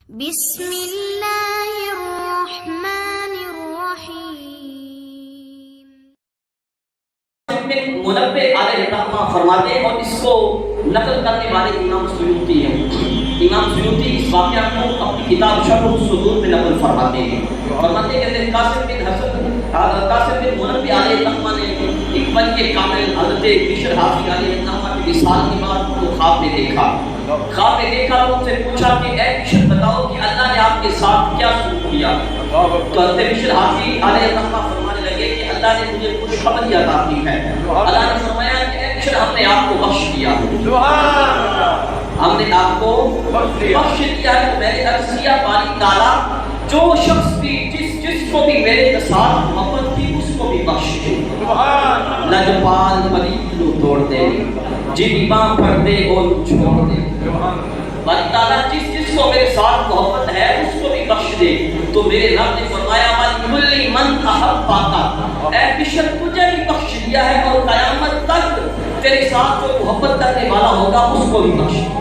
بسم اللہ الرحمن الرحیم۔ منبع علیہ الرحمہ فرماتے ہیں اور اس کو نقل کرنے والے امام سیوطی ہیں۔ امام سیوطی اس واقعہ کو اپنی کتاب شرح الصدور میں نقل فرماتے ہیں۔ فرماتے ہیں قاسم بن منبع علیہ الرحمہ نے ایک ولی کامل حضرت بشر حافظ علیہ الرحمہ کی وصال کے بعد کو خواب میں دیکھا تو ان سے پوچھا کہ اے بشر بتاؤ کہ اللہ نے آپ کے ساتھ کیا سلوک کیا؟ تو حضرت بشر حافظ علیہ الرحمہ فرمانے لگے کہ اللہ نے مجھے خوشخبری عطا کی ہے۔ اللہ نے فرمایا کہ اے بشر ہم نے آپ کو بخش دیا، ہم نے آپ کو بخش دیا ہے۔ میں نے عرض کیا باری تعالیٰ جو شخص بھی جس کو بھی میرے ساتھ محبت تھی اس کو بھی بخش دے۔ لجپال مریض نو توڑ دے، جن ماں پردے کو چھوڑ دے۔ باری تعالیٰ جس کو میرے ساتھ محبت ہے اس کو بھی بخش دے۔ تو میرے رب نے فرمایا وَلِكُلِّ مَنْ أَحَبَّكَ، اے بشر تجھے بھی بخش دیا ہے اور قیامت تک تیرے ساتھ جو محبت کرنے والا ہوگا اس کو بھی بخش دے۔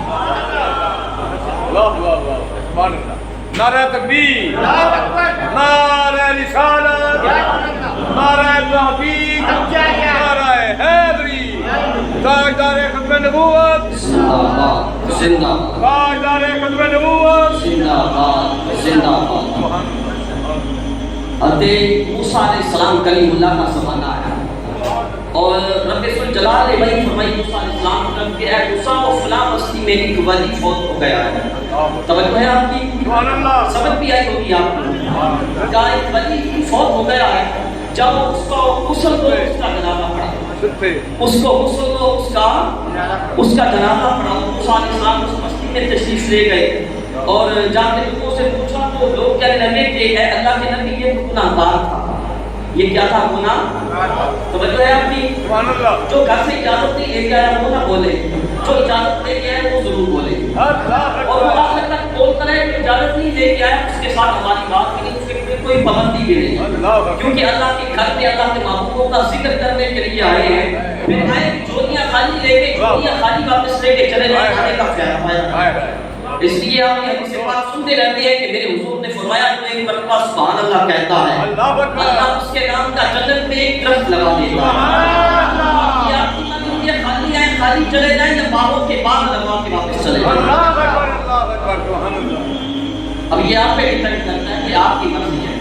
نعرہ تکبیر، نعرہ رسالت، نعرہ تحقیق، نعرہ حیدری، تاجدار ختم نبوت، زندہ تاجدار ختم نبوت، زندہ باد، زندہ باد۔ حضرت موسیٰ علیہ السلام کلیم اللہ کا زمانہ آیا اور رب ذوالجلال نے وہی فرمائی موسیٰ علیہ السلام کو کہ اے موسیٰ وہ فلاں بستی میں ایک ولی فوت ہو گیا ہے۔ توجہ ہے آپ کی؟ سبق بھی آئی ہوگی آپ کو۔ کہا ایک ولی فوت ہو گیا ہے، جب اس کو غسل دو اس کا جنازہ پڑھا، اس کو غسل دو اس کا جنازہ پڑھا۔ موسیٰ علیہ السلام اس بستی میں تشریف لے گئے اور جا کے لوگوں سے پوچھا تو لوگ کہنے لگے کہ اے اللہ کے نبی یہ تو گناہ گار تھا۔ یہ کیا تھا؟ گناہ۔ توجہ ہے آپ کی؟ جو گھر سے اجازت نہیں لے کے آیا وہ نہ بولے، جو اجازت لے کے آیا وہ ضرور بولے، اور وہ آخر تک بولتا رہے کہ اجازت نہیں لے کے آیا اس کے ساتھ ہماری بات کی نہیں، اس کے کوئی پابندی بھی نہیں، کیونکہ اللہ کے گھر میں اللہ کے محبوبوں کا ذکر کرنے کے لیے آئے ہیں۔ پھر آئے کہ جولیاں خالی لے کے جولیاں خالی واپس لے کے چلے جائیں، آنے کا خیال پایا۔ اس لیے آپ یہ حدیث پاک سنتے رہتے ہیں کہ میرے حضور نے فرمایا تو ایک مرتبہ سبحان اللہ کہتا ہے اللہ اس کے نام کا جنت میں ایک درخت لگا دے گا۔ یہ آپ کی مدد خالی آئے خالی چلے جائیں یا باغوں کے باغ لگا کے واپس چلے جائیں۔ اب یہ آپ پہ ڈیپینڈ کرتا ہے کہ آپ کی مرضی ہے۔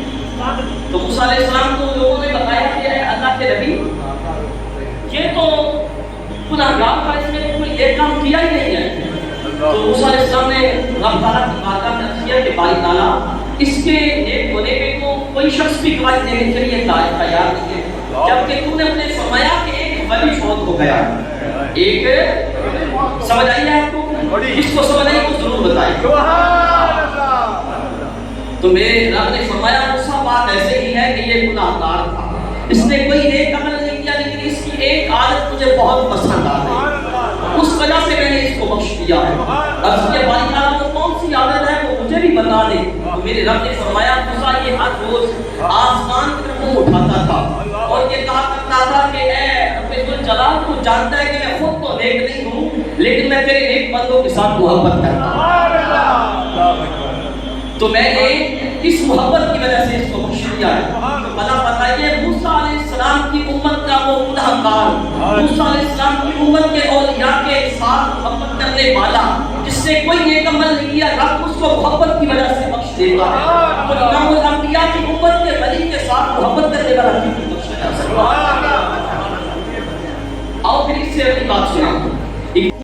تو موسیٰ علیہ السلام کو لوگوں نے بتایا کہ اے اللہ کے نبی یہ تو گناہ گار تھا، اس نے کوئی ایک کام کیا ہی نہیں ہے۔ تو موسیٰ علیہ السلام نے رب تعالیٰ کی بارگاہ میں عرض کیا کہ باری تعالیٰ اس کے نیک ہونے پہ تو کوئی شخص بھی گواہی دینے کے لیے تیار نہیں ہے، جبکہ تو نے انہیں فرمایا کہ ایک ولی فوت ہو گیا۔ ایک سمجھ آئی ہے آپ کو؟ جس کو سمجھ آئی وہ ضرور بتائیں۔ تو میرے رب نے فرمایا موسیٰ بات ایسے ہی ہے کہ یہ گناہ گار تھا، اس نے کوئی نیک عمل نہیں کیا لیکن اس کی ایک عادت مجھے بہت پسند آ گئی، اس وجہ سے میں نے اس کو بخش دیا ہے۔ اب اس کے باری تعالیٰ وہ کون سی عادت ہے وہ مجھے بھی بتا دے۔ تو میرے رب نے فرمایا موسیٰ یہ ہر روز آسمان کی طرف منہ اٹھاتا تھا اور یہ کہا کرتا تھا کہ اے رب ذوالجلال تو جانتا ہے کہ میں خود تو نیک نہیں ہوں لیکن میں تیرے نیک بندوں کے ساتھ محبت کرتا ہوں، تو میں نے اس محبت کی وجہ سے اس کو بخش دیا ہے۔ بلا بتائیے موسیٰ علیہ السلام کی امت کا وہ گناہ گار، موسیٰ علیہ السلام کی امت کے اولیاء کے ساتھ محبت کرنے والا جس نے کوئی نیک عمل نہیں کیا رب اس کو محبت کی وجہ سے بخش دیتا ہے۔ تو امام الانبیاء کی امت کے ولی کے ساتھ محبت کرنے والا بھی بخشا جا سکتا ہے۔ آؤ پھر اس سے اگلی بات سنا۔